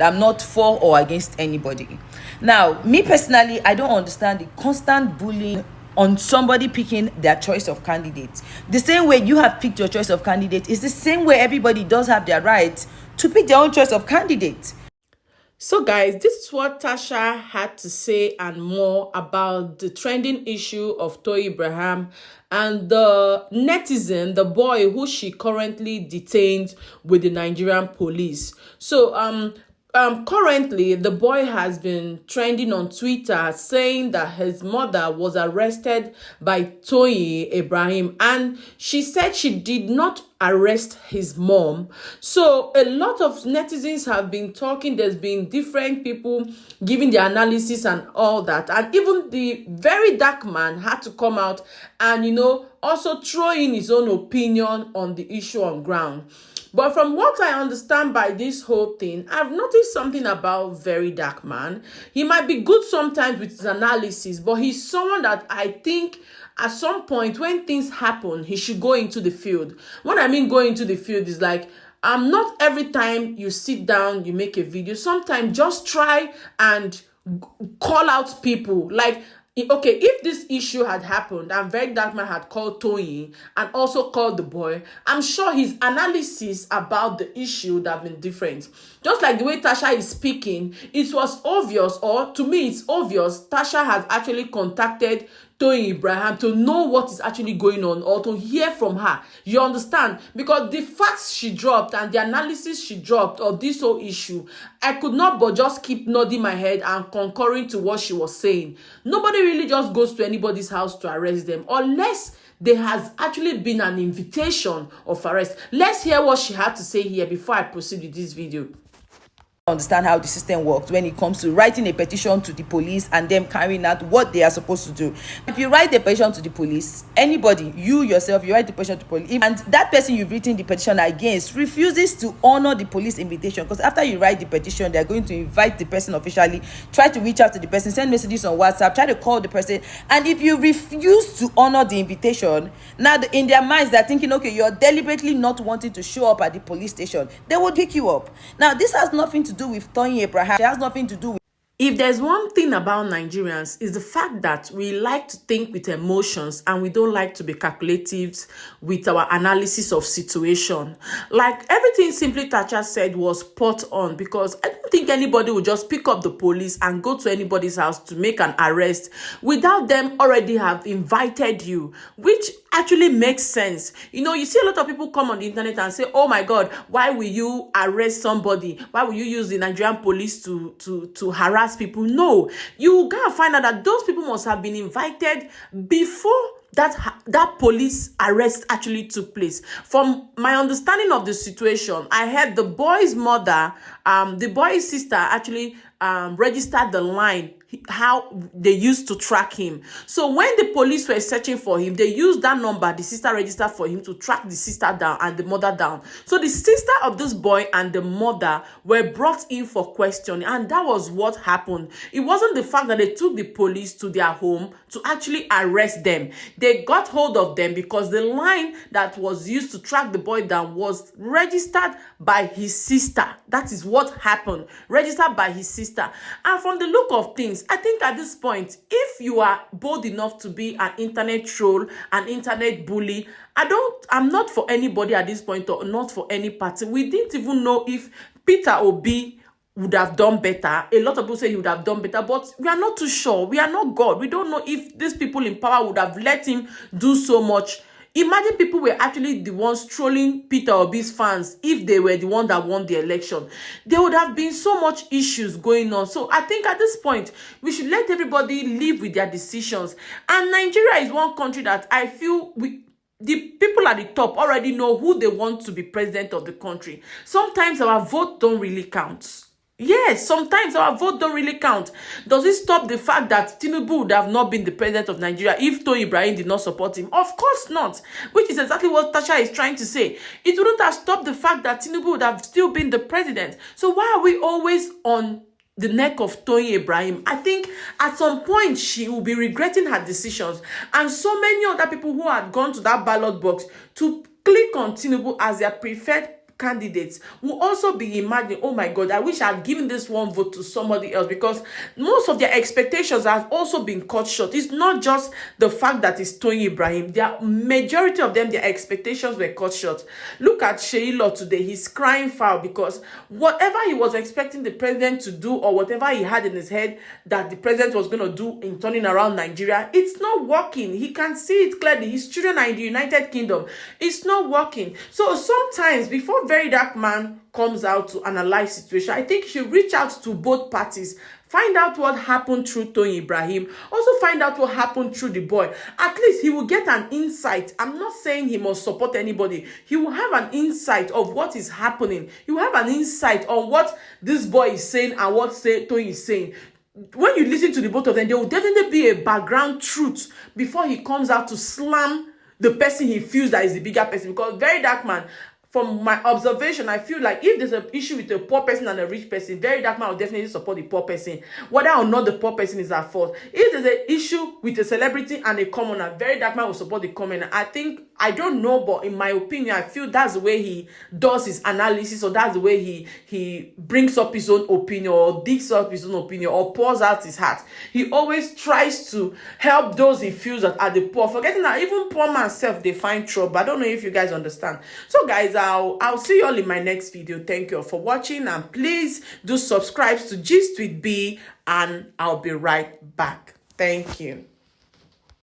I'm not for or against anybody. Now, me personally, I don't understand the constant bullying on somebody picking their choice of candidate. The same way you have picked your choice of candidate is the same way everybody does have their right to pick their own choice of candidate. So, guys, this is what Tasha had to say and more about the trending issue of Toyin Abraham and the netizen, the boy who she currently detained with the Nigerian police. So, currently, the boy has been trending on Twitter saying that his mother was arrested by Toyin Abraham, and she said she did not arrest his mom. So a lot of netizens have been talking. There's been different people giving their analysis and all that, and even the very dark man had to come out and also throw in his own opinion on the issue on ground. But from what I understand by this whole thing, I've noticed something about very dark man. He might be good sometimes with his analysis, but he's someone that I think at some point when things happen, he should go into the field. What I mean go into the field is like, not every time you sit down, you make a video. Sometimes just try and call out people. Like, okay, if this issue had happened and very dark man had called Toyin and also called the boy, I'm sure his analysis about the issue would have been different. Just like the way Tasha is speaking, it was obvious, or to me it's obvious, Tasha has actually contacted Toyin Abraham to know what is actually going on or to hear from her. You understand? Because the facts she dropped and the analysis she dropped of this whole issue, I could not but just keep nodding my head and concurring to what she was saying. Nobody really just goes to anybody's house to arrest them unless there has actually been an invitation of arrest. Let's hear what she had to say here before I proceed with this video. Understand how the system works when it comes to writing a petition to the police and them carrying out what they are supposed to do. If you write the petition to the police, anybody, you yourself, you write the petition to the police, and that person you've written the petition against refuses to honor the police invitation, because after you write the petition, they're going to invite the person officially, try to reach out to the person, send messages on WhatsApp, try to call the person, and if you refuse to honor the invitation, now in their minds they're thinking, okay, you're deliberately not wanting to show up at the police station. They will pick you up. Now this has nothing to do with Toyin Abraham. It has nothing to do with. If there's one thing about Nigerians, is the fact that we like to think with emotions and we don't like to be calculative with our analysis of situation. Like everything Simply Tacha said was spot on, because I don't think anybody would just pick up the police and go to anybody's house to make an arrest without them already have invited you, which actually makes sense. You see a lot of people come on the internet and say, oh my God, why will you arrest somebody? Why will you use the Nigerian police to harass people? No, you gotta find out that those people must have been invited before that police arrest actually took place. From my understanding of the situation, I heard the boy's mother, the boy's sister actually registered the line, how they used to track him. So when the police were searching for him, they used that number the sister registered for him to track the sister down and the mother down. So the sister of this boy and the mother were brought in for questioning, and that was what happened. It wasn't the fact that they took the police to their home to actually arrest them. They got hold of them because the line that was used to track the boy down was registered by his sister. That is what happened. Registered by his sister. And from the look of things, I think at this point, if you are bold enough to be an internet troll, an internet bully, I'm not for anybody at this point, or not for any party. We didn't even know if Peter Obi would have done better. A lot of people say he would have done better, but we are not too sure. We are not God. We don't know if these people in power would have let him do so much. Imagine people were actually the ones trolling Peter Obi's fans. If they were the one that won the election, there would have been so much issues going on. So I think at this point, we should let everybody live with their decisions. And Nigeria is one country that I feel the people at the top already know who they want to be president of the country. Sometimes our vote don't really count. Yes, sometimes our vote don't really count. Does it stop the fact that Tinubu would have not been the president of Nigeria if Toyin Abraham did not support him? Of course not. Which is exactly what Tasha is trying to say. It wouldn't have stopped the fact that Tinubu would have still been the president. So why are we always on the neck of Toyin Abraham? I think at some point she will be regretting her decisions. And so many other people who had gone to that ballot box to click on Tinubu as their preferred candidates will also be imagining, oh my God, I wish I had given this one vote to somebody else, because most of their expectations have also been cut short. It's not just the fact that it's Toyin Abraham. Their majority of them, their expectations were cut short. Look at Sheila today. He's crying foul because whatever he was expecting the president to do, or whatever he had in his head that the president was going to do in turning around Nigeria, it's not working. He can see it clearly. His children are in the United Kingdom. It's not working. So sometimes before Very Dark Man comes out to analyze situation, I think he should reach out to both parties, find out what happened through Toyin Abraham, also find out what happened through the boy. At least he will get an insight. I'm not saying he must support anybody. He will have an insight of what is happening. He will have an insight on what this boy is saying and what Toyin is saying. When you listen to the both of them, there will definitely be a background truth before he comes out to slam the person he feels that is the bigger person. Because Very Dark Man, from my observation, I feel like if there's an issue with a poor person and a rich person, Very Dark Man will definitely support the poor person, whether or not the poor person is at fault. If there's an issue with a celebrity and a commoner, Very Dark Man will support the commoner. I don't know, but in my opinion, I feel that's the way he does his analysis, or that's the way he brings up his own opinion, or digs up his own opinion, or pours out his heart. He always tries to help those he feels that are the poor, forgetting that even poor man self, they find trouble. I don't know if you guys understand. So guys, I'll see you all in my next video. Thank you all for watching, and please do subscribe to Gist with B, and I'll be right back. Thank you.